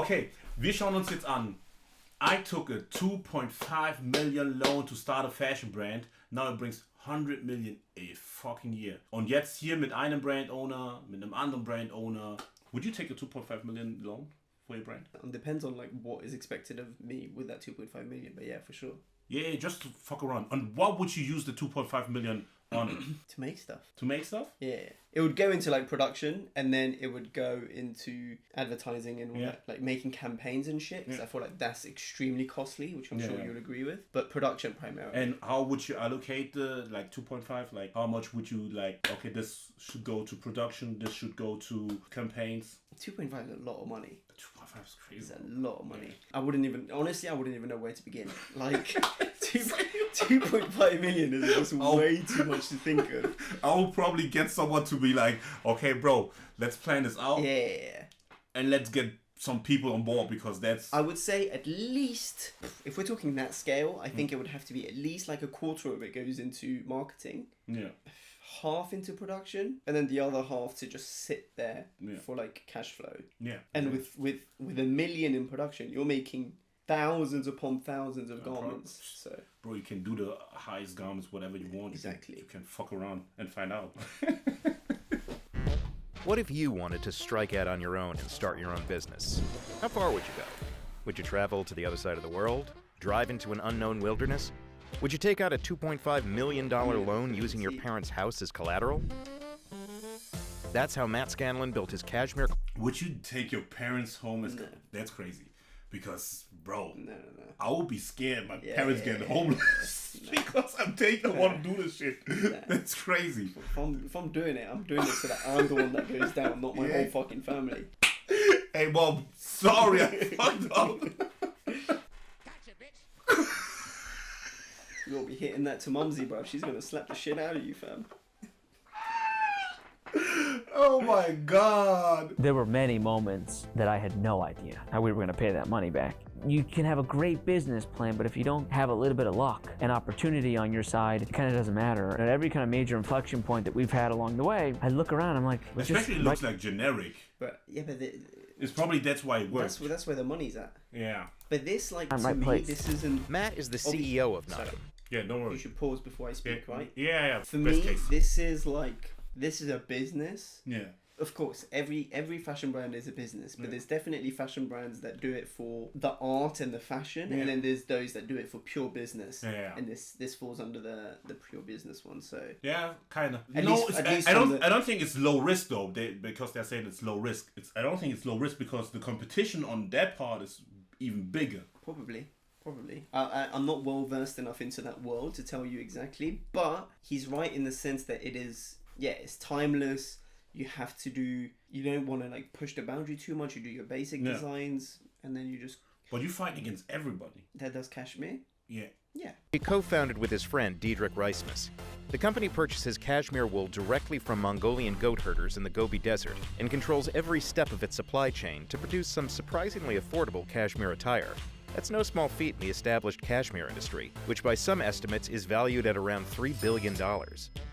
Okay, wir schauen uns jetzt an. I took a 2.5 million loan to start a fashion brand. Now it brings 100 million a fucking year. Und jetzt hier mit einem Brand Owner, mit einem anderen Brand Owner. Would you take a 2.5 million loan for your brand? It depends on like what is expected of me with that 2.5 million, but yeah, for sure. Yeah, just to fuck around. And what would you use the 2.5 million on? To make stuff. To make stuff? Yeah. It would go into like production, and then it would go into advertising and all that, like making campaigns and shit. Because I feel like that's extremely costly, which I'm sure you'll agree with. But production primarily. And how would you allocate the like 2.5? Like how much would you like? Okay, this should go to production. This should go to campaigns. 2.5 is a lot of money. 2.5 is crazy. It's a lot of money. I wouldn't even know where to begin. Like 2.5 million is just way too much to think of. I will probably get someone to be like, okay, bro, let's plan this out. Yeah. And let's get some people on board because that's... I would say at least, if we're talking that scale, I think it would have to be at least like a quarter of it goes into marketing. Yeah. Half into production, and then the other half to just sit there for like cash flow. Yeah. And with $1 million in production, you're making thousands upon thousands of garments. So, bro, you can do the highest garments, whatever you want. Exactly. You can fuck around and find out. What if you wanted to strike out on your own and start your own business? How far would you go? Would you travel to the other side of the world? Drive into an unknown wilderness? Would you take out a $2.5 million loan using your parents' house as collateral? That's how Matt Scanlon built his cashmere... Would you take your parents' home as... That's crazy. Because, bro, No. I would be scared my parents get homeless because I want to do this shit. That's crazy. If I'm doing it, I'm doing it so that I'm the one that goes down, not my whole fucking family. Hey, Mom, sorry, I fucked up. You'll be hitting that to Mumsy, bro. She's gonna slap the shit out of you, fam. Oh my God. There were many moments that I had no idea how we were going to pay that money back. You can have a great business plan, but if you don't have a little bit of luck and opportunity on your side, it kind of doesn't matter. At every kind of major inflection point that we've had along the way, I look around, I'm like... Especially it looks like generic. But, yeah, but... It's probably that's why it works. That's where the money's at. Yeah. But this, like, to me, this isn't... Matt is the CEO of Nottingham. Yeah, don't worry. You should pause before I speak, right? Yeah. For me, this is a business. Yeah. Of course, every fashion brand is a business, but there's definitely fashion brands that do it for the art and the fashion, and then there's those that do it for pure business. Yeah. And this falls under the pure business one. So yeah, kind of. I don't think it's low risk though, because they're saying it's low risk. I don't think it's low risk because the competition on that part is even bigger. Probably. I'm not well versed enough into that world to tell you exactly, but he's right in the sense that it's timeless. You have to do, you don't want to like push the boundary too much. You do your basic designs and then you just... But you fight against everybody. That does cashmere? Yeah. He co-founded with his friend Diedrich Reismus. The company purchases cashmere wool directly from Mongolian goat herders in the Gobi Desert and controls every step of its supply chain to produce some surprisingly affordable cashmere attire. That's no small feat in the established cashmere industry, which by some estimates is valued at around $3 billion.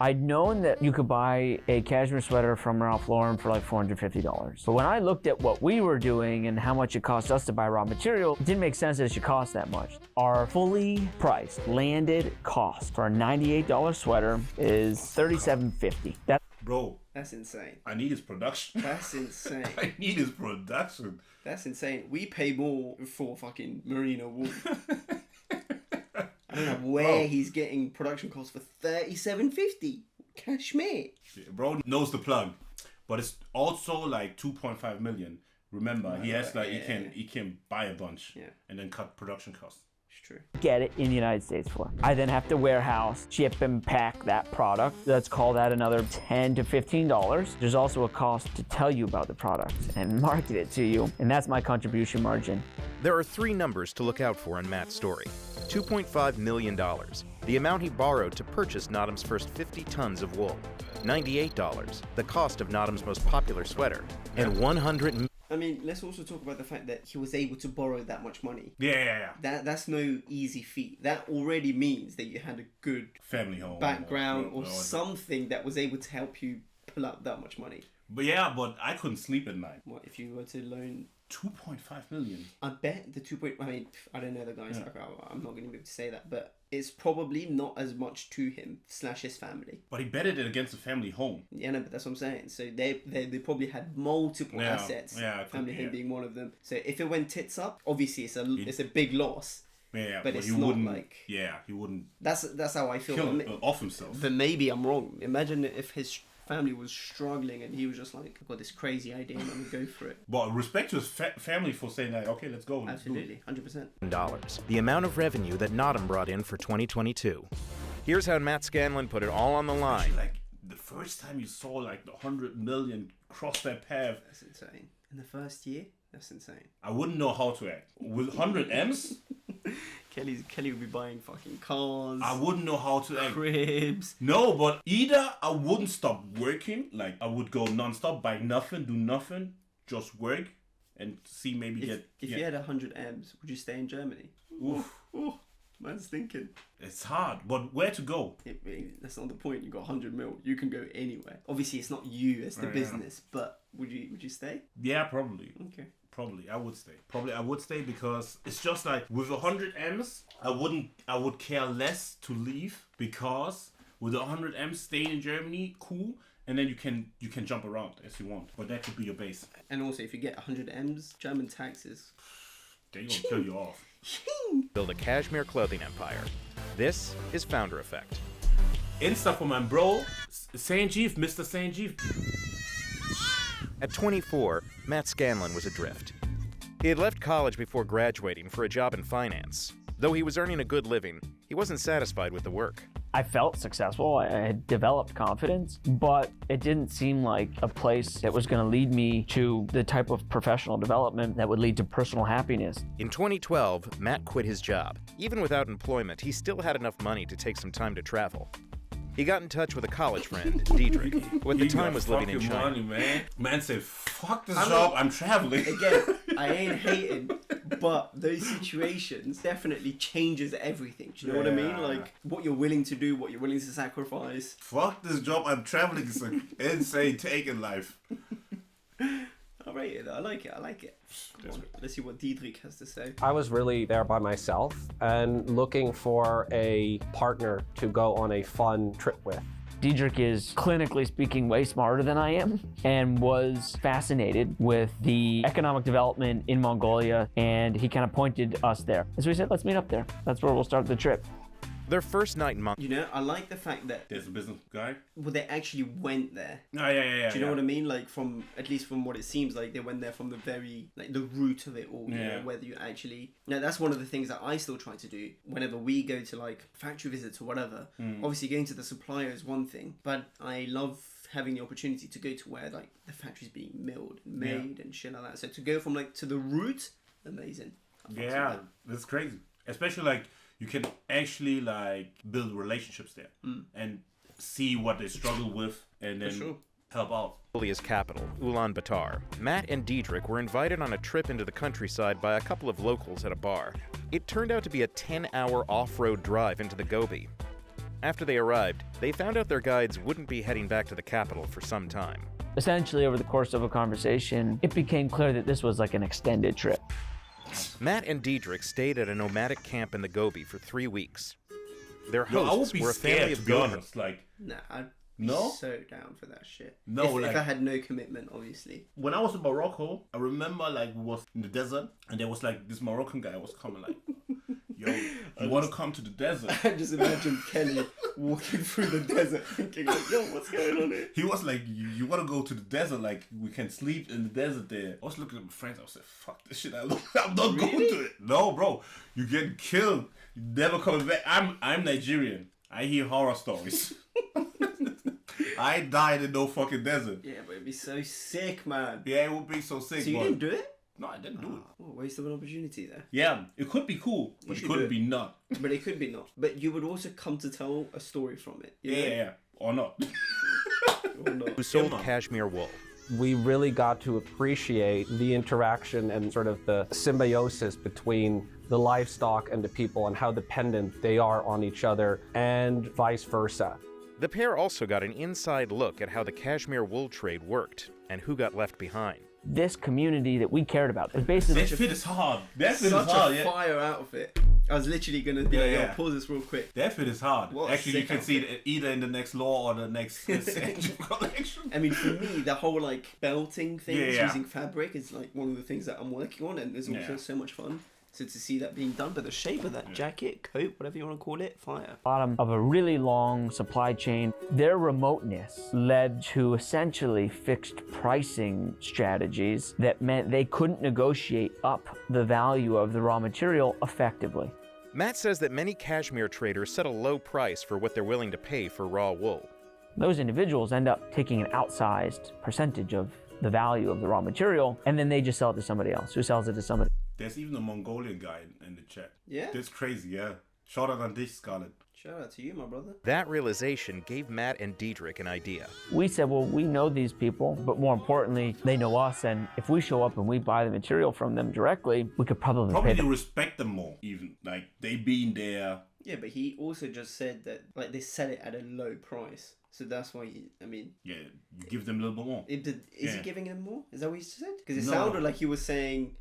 I'd known that you could buy a cashmere sweater from Ralph Lauren for like $450. But when I looked at what we were doing and how much it cost us to buy raw material, it didn't make sense that it should cost that much. Our fully priced landed cost for a $98 sweater is $37.50. Bro, that's insane. I need his production. That's insane. I need his production. That's insane. We pay more for fucking merino wool. I don't know where he's getting production costs for $37.50. Cashmere. Bro knows the plug, but it's also like 2.5 million. Remember, he has like he can buy a bunch and then cut production costs. True. Get it in the United States for. I then have to warehouse, ship, and pack that product. Let's call that another $10 to $15. There's also a cost to tell you about the product and market it to you, and that's my contribution margin. There are three numbers to look out for in Matt's story. $2.5 million, the amount he borrowed to purchase Nottingham's first 50 tons of wool. $98, the cost of Nottingham's most popular sweater. And $100 I mean, let's also talk about the fact that he was able to borrow that much money. Yeah. That's no easy feat. That already means that you had a good family home background or something that was able to help you pull out that much money. But I couldn't sleep at night. What if you were to loan 2.5 million. I bet the 2 point. I mean, I don't know the guys. I'm not going to be able to say that, but it's probably not as much to him / his family. But he betted it against a family home. Yeah, no, but that's what I'm saying. So they probably had multiple assets. Yeah, family home being one of them. So if it went tits up, obviously it's a big loss. Yeah, but it's he not wouldn't, like. Yeah, he wouldn't. That's how I feel. Kill off himself. But maybe I'm wrong. Imagine if his family was struggling and he was just like, I've got this crazy idea and I'm gonna go for it. But respect to his family for saying like, okay, let's go. Absolutely, 100%. The amount of revenue that Nottingham brought in for 2022. Here's how Matt Scanlon put it all on the line. Actually, like the first time you saw like the 100 million cross that path. That's insane. In the first year, that's insane. I wouldn't know how to act. With 100 M's, Kelly would be buying fucking cars. I wouldn't know how to act. Cribs. No, but either I wouldn't stop working, like I would go non-stop, buy nothing, do nothing, just work, and see maybe If you had 100 M's, would you stay in Germany? Oof. Ooh, man's thinking. It's hard, but where to go? That's not the point. You got 100 mil. You can go anywhere. Obviously, it's not you as the business, but would you stay? Yeah, probably. Okay. Probably I would stay because it's just like with 100 M's, I would care less to leave, because with 100 M's staying in Germany, cool, and then you can jump around as you want, but that could be your base. And also, if you get 100 M's, German taxes, they're gonna kill you off. Build a cashmere clothing empire. This is Founder Effect. Insta for my bro, Sanjeev, Mr. Sanjeev. At 24, Matt Scanlon was adrift. He had left college before graduating for a job in finance. Though he was earning a good living, he wasn't satisfied with the work. I felt successful. I had developed confidence, but it didn't seem like a place that was going to lead me to the type of professional development that would lead to personal happiness. In 2012, Matt quit his job. Even without employment, he still had enough money to take some time to travel. He got in touch with a college friend, Diedrich, who at the time was living in China. Money, man said, fuck this job, I'm traveling. Again, I ain't hating, but those situations definitely changes everything. Do you know what I mean? Like, what you're willing to do, what you're willing to sacrifice. Fuck this job, I'm traveling. It's an insane take in life. I rate it. I like it. Come on, let's see what Diedrich has to say. I was really there by myself and looking for a partner to go on a fun trip with. Diedrich is, clinically speaking, way smarter than I am, and was fascinated with the economic development in Mongolia, and he kind of pointed us there. And so we said, let's meet up there. That's where we'll start the trip. Their first night in You know, I like the fact that There's a business guy. well, they actually went there. Yeah. Do you know what I mean? Like, from at least from what it seems like, they went there from the very the root of it all. You know, whether you actually. Now, that's one of the things that I still try to do whenever we go to like factory visits or whatever. Obviously, going to the supplier is one thing, but I love having the opportunity to go to where like the factory's being milled, and made, and shit like that. So to go from like to the root, amazing. Yeah, that's crazy. Especially like you can actually like build relationships there and see what they struggle with, and then help out. Mongolia's capital, Ulaanbaatar, Matt and Diedrich were invited on a trip into the countryside by a couple of locals at a bar. It turned out to be a 10-hour off-road drive into the Gobi. After they arrived, they found out their guides wouldn't be heading back to the capital for some time. Essentially, over the course of a conversation, it became clear that this was like an extended trip. Matt and Diedrich stayed at a nomadic camp in the Gobi for 3 weeks. Their hosts were a family of goats. Like, Nah, I'd be No? so down for that shit. No, if like- I had no commitment, obviously. when I was in Morocco, I remember like we was in the desert, and there was like this Moroccan guy was coming like, yo, you want to come to the desert? I just imagine Kelly walking through the desert thinking like, yo, what's going on here? He was like, you want to go to the desert? Like, we can sleep in the desert there. I was looking at my friends. I was like, fuck this shit. I'm not going to it. No, bro. You get killed. You never coming back. I'm Nigerian. I hear horror stories. I died in no fucking desert. Yeah, but it'd be so sick, man. Yeah, it would be so sick. So you but didn't do it? No, I didn't do it. Oh, waste of an opportunity there. Yeah, it could be cool, but it should couldn't do be not. But it could be not. But you would also come to tell a story from it. You know? Yeah, or not. Or not. who sold man. cashmere wool. We really got to appreciate the interaction and sort of the symbiosis between the livestock and the people and how dependent they are on each other and vice versa. The pair also got an inside look at how the cashmere wool trade worked and who got left behind. this community that we cared about. It was basically That fit is hard. That fit is Such hard, a yeah. fire outfit. I was literally gonna be like, yeah. pause this real quick. That fit is hard. What a Actually, you sick can see it either in the next Law or the next Essential collection. I mean, for me, the whole like belting things Yeah. using fabric is like one of the things that I'm working on, and it's also so much fun. So to see that being done, but the shape of that jacket, coat, whatever you want to call it, fire. bottom of a really long supply chain. Their remoteness led to essentially fixed pricing strategies that meant they couldn't negotiate up the value of the raw material effectively. Matt says that many cashmere traders set a low price for what they're willing to pay for raw wool. Those individuals end up taking an outsized percentage of the value of the raw material, and then they just sell it to somebody else who sells it to somebody. There's even a Mongolian guy in the chat. Yeah? That's crazy, yeah. Shout out on dich, Scarlett. Shout out to you, my brother. That realization gave Matt and Diedrich an idea. We said, well, we know these people, but more importantly, they know us, and if we show up and we buy the material from them directly, we could probably pay Probably them. respect them more, even. Like, they being there. Yeah, but he also just said that like they sell it at a low price. So that's why I mean... Yeah, you give them a little bit more. Is he giving them more? Is that what he said? Because it No. sounded like he was saying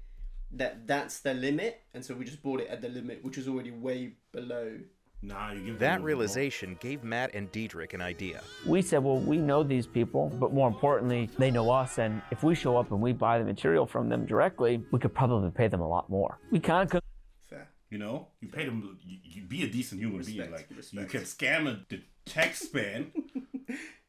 that that's the limit, and so we just bought it at the limit, which is already way below. Nah, you give them a That little realization gave Matt and Diedrich an idea. We said, well, we know these people, but more importantly, they know us, and if we show up and we buy the material from them directly, we could probably pay them a lot more. We kind of Fair. You know, you pay them. You be a decent human being. Respect, Like respect. you can scam the tax man.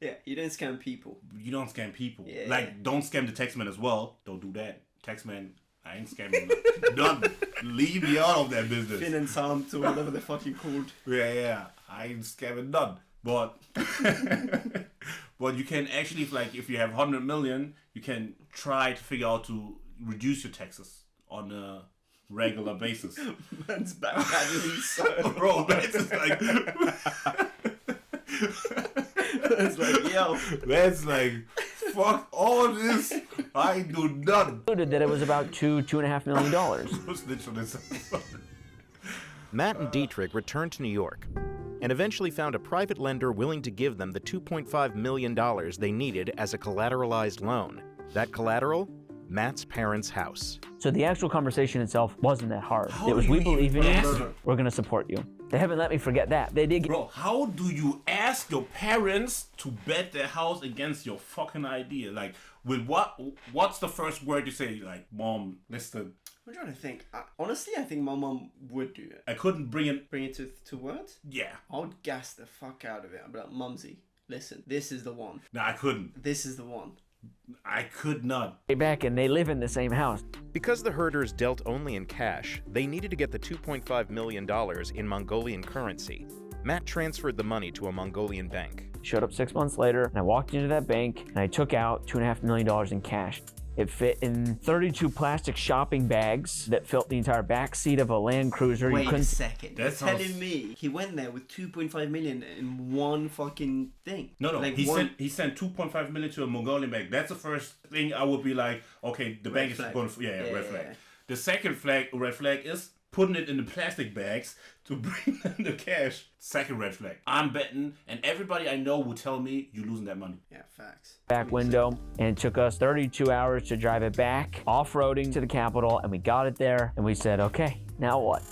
Yeah, you don't scam people. You don't scam people. Yeah. Like don't scam the tax man as well. Don't do that. Tax man, I ain't scamming. None. Leave me out of that business. Finn and Sam to whatever the fuck you called. Yeah. I ain't scamming none. But but you can actually, like, if you have 100 million, you can try to figure out to reduce your taxes on a regular basis. Man's badly so. Bro, that's just like It's like, yo. that's like fuck all this. I do nothing. concluded that it was about $2.5 million. Let's snitch on this. Matt and Diedrich returned to New York and eventually found a private lender willing to give them the $2.5 million they needed as a collateralized loan. That collateral? Matt's parents' house. So the actual conversation itself wasn't that hard. How It was, do we you believe in ask- you, we're going to support you. They haven't let me forget that. They did. Bro, how do you ask your parents to bet their house against your fucking idea? Like, with what's the first word you say? Like, Mom, listen, I'm trying to think. Honestly, I think my mum would do it. I couldn't bring it. Bring it to words? Yeah. I would gas the fuck out of it. I'd be like, Mumsy, listen, this is the one. No, I couldn't. This is the one. I could not. back and they live in the same house. Because the herders dealt only in cash, they needed to get the $2.5 million in Mongolian currency. Matt transferred the money to a Mongolian bank. Showed up 6 months later, and I walked into that bank and I took out $2.5 million in cash. It fit in 32 plastic shopping bags that filled the entire back seat of a Land Cruiser. Wait You a couldn't. second. That You're sounds- telling me he went there with 2.5 million in one fucking thing? No. Like he one... sent 2.5 million to a Mongolian bank. That's the first thing I would be like, okay, the bank flag. is going to, yeah, red flag. Yeah. The second red flag is putting it in the plastic bags to bring them the cash. Second red flag. I'm betting, and everybody I know will tell me you're losing that money. Yeah, facts. Back window, and it took us 32 hours to drive it back, off-roading to the capital, and we got it there, and we said, okay, now what?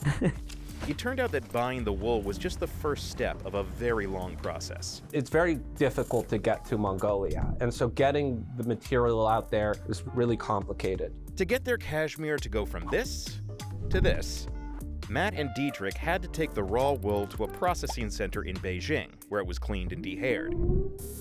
It turned out that buying the wool was just the first step of a very long process. It's very difficult to get to Mongolia, and so getting the material out there is really complicated. To get their cashmere to go from this to this, Matt and Diedrich had to take the raw wool to a processing center in Beijing, where it was cleaned and dehaired.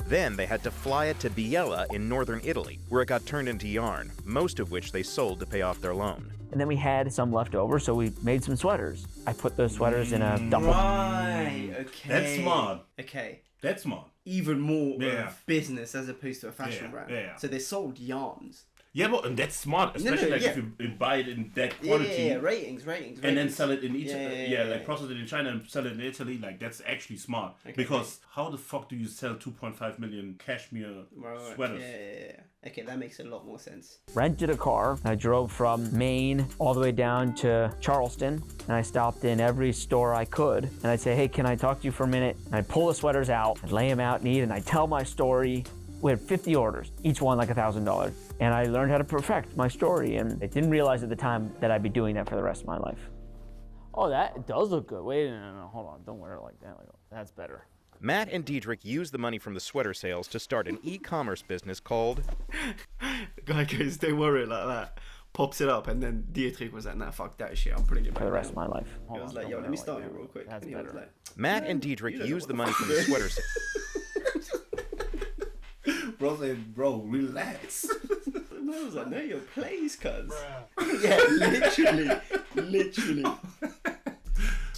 Then they had to fly it to Biella in northern Italy, where it got turned into yarn, most of which they sold to pay off their loan. And then we had some left over, so we made some sweaters. I put those sweaters in a duffel. Right, okay. That's smart. Okay. That's smart. Even more Yeah. of business as opposed to a fashion Yeah, brand. yeah. So they sold yarns. Yeah, but and that's smart, especially like if you buy it in that quantity. Yeah, ratings. And then sell it in each, Yeah, like process it in China and sell it in Italy. Like that's actually smart. Okay. Because how the fuck do you sell 2.5 million cashmere Right, sweaters? Yeah. Okay, that makes a lot more sense. Rented a car. I drove from Maine all the way down to Charleston, and I stopped in every store I could. And I'd say, hey, can I talk to you for a minute? And I'd pull the sweaters out, I'd lay them out neat, and I'd tell my story. We had 50 orders, each one like $1,000. And I learned how to perfect my story, and I didn't realize at the time that I'd be doing that for the rest of my life. Oh, that does look good. Wait, no, hold on. Don't wear it like that. That's better. Matt and Diedrich used the money from the sweater sales to start an e-commerce business called... The guy goes, don't worry like that. Pops it up, and then Diedrich was like, nah, fuck that shit. I'm putting it back For the rest down. of my life. I was like, yo, let me start it real quick. That's And he was better. like, Matt and Diedrich used the money from the sweater sales. Bro said, bro, relax. And I was like, know your place, cuz. Yeah, literally.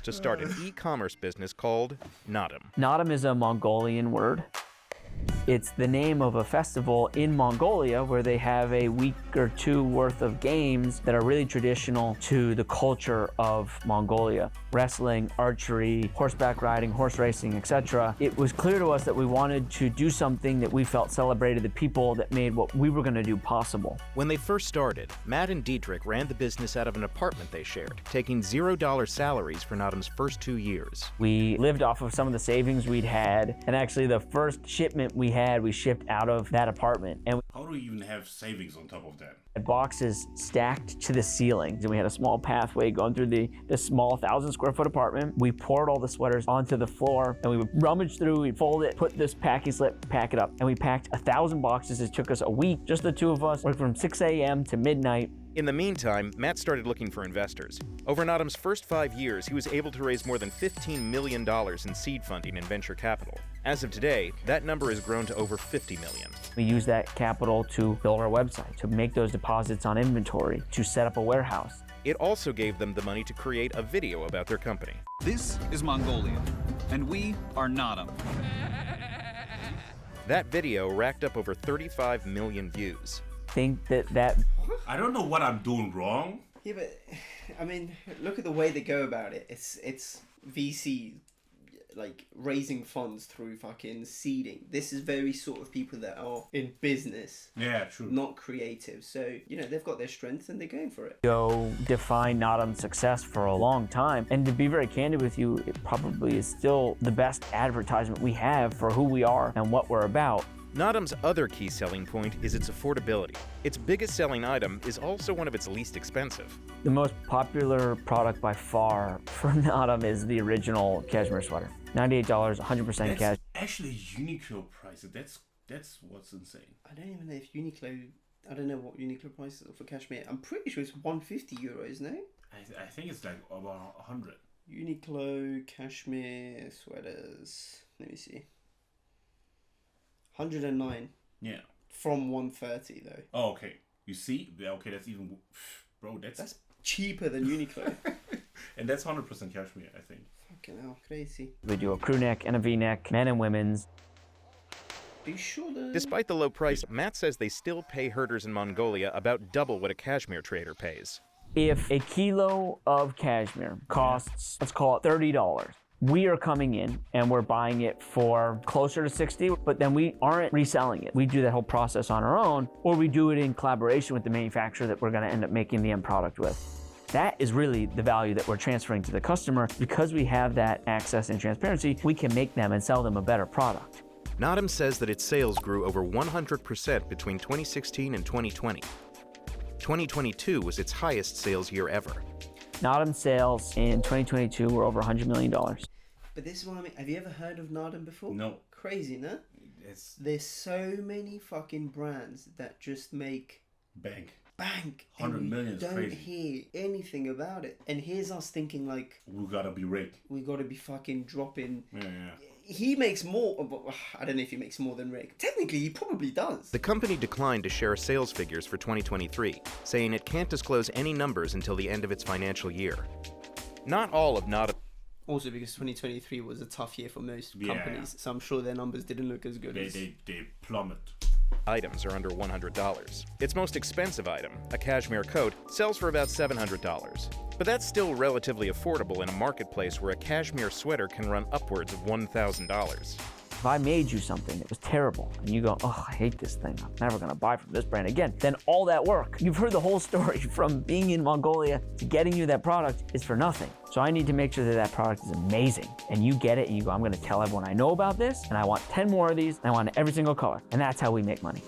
to start an e-commerce business called Naadam. Naadam is a Mongolian word. It's the name of a festival in Mongolia where they have a week or two worth of games that are really traditional to the culture of Mongolia. Wrestling, archery, horseback riding, horse racing, etc. It was clear to us that we wanted to do something that we felt celebrated the people that made what we were going to do possible. When they first started, Matt and Diedrich ran the business out of an apartment they shared, taking $0 salaries for Naadam's first 2 years. We lived off of some of the savings we'd had, and actually the first shipment we had, we shipped out of that apartment. And How do we even have savings on top of that? we had boxes stacked to the ceilings, and we had a small pathway going through this small 1,000-square-foot apartment. We poured all the sweaters onto the floor, and we would rummage through, we'd fold it, put this packing slip, pack it up, and we packed 1,000 boxes. It took us a week, just the two of us, worked from 6 a.m. to midnight. In the meantime, Matt started looking for investors. Over Naadam's first 5 years, he was able to raise more than $15 million in seed funding and venture capital. As of today, that number has grown to over $50 million. We used that capital to build our website, to make those deposits on inventory, to set up a warehouse. It also gave them the money to create a video about their company. This is Mongolia, and we are Naadam. That video racked up over 35 million views. Think that I don't know what I'm doing wrong. Yeah, but I mean, look at the way they go about it. It's VC, like raising funds through fucking seeding. This is very sort of people that are in business, Yeah, true. not creative. So, you know, they've got their strengths and they're going for it. Go define Naadam's success for a long time. And to be very candid with you, it probably is still the best advertisement we have for who we are and what we're about. Naadam's other key selling point is its affordability. Its biggest selling item is also one of its least expensive. The most popular product by far from Naadam is the original cashmere sweater. $98, 100% That's cash. actually Uniqlo prices. That's what's insane. I don't even know if Uniqlo, I don't know what Uniqlo prices are for cashmere. I'm pretty sure it's 150 euros, no? I think it's like about 100. Uniqlo cashmere sweaters. Let me see. 109 Yeah. from 130 though. Oh, okay. You see? Yeah, okay, that's even... Bro, that's Cheaper than Uniqlo. and that's 100% cashmere, I think. Fucking hell, crazy. We do a crew neck and a V-neck, men and women's. Are you sure that... Despite the low price, Matt says they still pay herders in Mongolia about double what a cashmere trader pays. If a kilo of cashmere costs, let's call it $30, we are coming in and we're buying it for closer to 60, but then we aren't reselling it. We do that whole process on our own, or we do it in collaboration with the manufacturer that we're gonna end up making the end product with. That is really the value that we're transferring to the customer. Because we have that access and transparency, we can make them and sell them a better product. Naadam says that its sales grew over 100% between 2016 and 2020. 2022 was its highest sales year ever. Naadam sales in 2022 were over $100 million. But this is what I mean. Have you ever heard of Naadam before? No. Crazy, no? It's There's so many fucking brands that just make bank. bank. 100 and million is we don't crazy. hear anything about it. And here's us thinking like, We gotta be Rick. we gotta be fucking dropping. Yeah. He makes more, I don't know if he makes more than Rick. Technically, he probably does. The company declined to share sales figures for 2023, saying it can't disclose any numbers until the end of its financial year. Not all of Naadam Also because 2023 was a tough year for most Yeah. companies, so I'm sure their numbers didn't look as good as... They plummet. items are under $100. Its most expensive item, a cashmere coat, sells for about $700. But that's still relatively affordable in a marketplace where a cashmere sweater can run upwards of $1,000. If I made you something that was terrible and you go, oh, I hate this thing, I'm never gonna buy from this brand again, then all that work, you've heard the whole story from being in Mongolia to getting you that product is for nothing. So I need to make sure that that product is amazing. And you get it and you go, I'm gonna tell everyone I know about this and I want 10 more of these and I want every single color. And that's how we make money.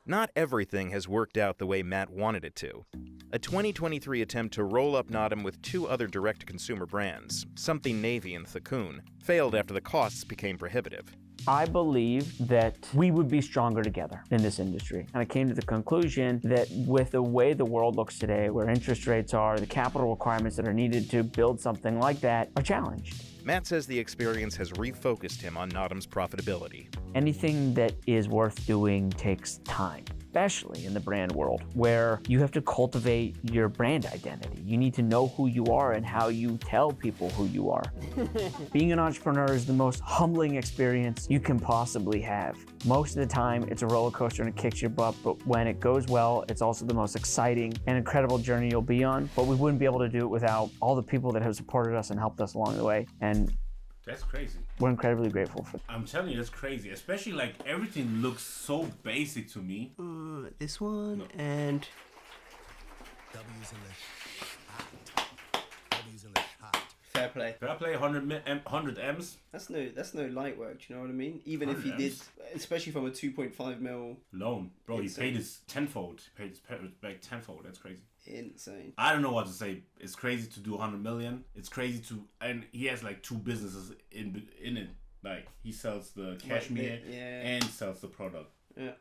Not everything has worked out the way Matt wanted it to. A 2023 attempt to roll up Nodam with 2 other direct-to-consumer brands, Something Navy and Thakun, failed after the costs became prohibitive. I believe that we would be stronger together in this industry. And I came to the conclusion that with the way the world looks today, where interest rates are, the capital requirements that are needed to build something like that are challenged. Matt says the experience has refocused him on Nodam's profitability. Anything that is worth doing takes time, especially in the brand world, where you have to cultivate your brand identity. You need to know who you are and how you tell people who you are. Being an entrepreneur is the most humbling experience you can possibly have. Most of the time, it's a roller coaster and it kicks your butt, but when it goes well, it's also the most exciting and incredible journey you'll be on. But we wouldn't be able to do it without all the people that have supported us and helped us along the way. And that's crazy. We're incredibly grateful for that. I'm telling you, that's crazy. Especially like everything looks so basic to me. This one and W's in the W's in the shot. fair play. Fair play, 100 M's. That's no light work. Do you know what I mean? Even if he did, especially from a 2.5 mil loan, bro, Insane. he paid his tenfold. He paid his parents back tenfold. That's crazy. Insane. I don't know what to say. It's crazy to do 100 million. It's crazy to, and he has like 2 businesses in it. Like he sells the cashmere Yeah. and sells the product. Yeah.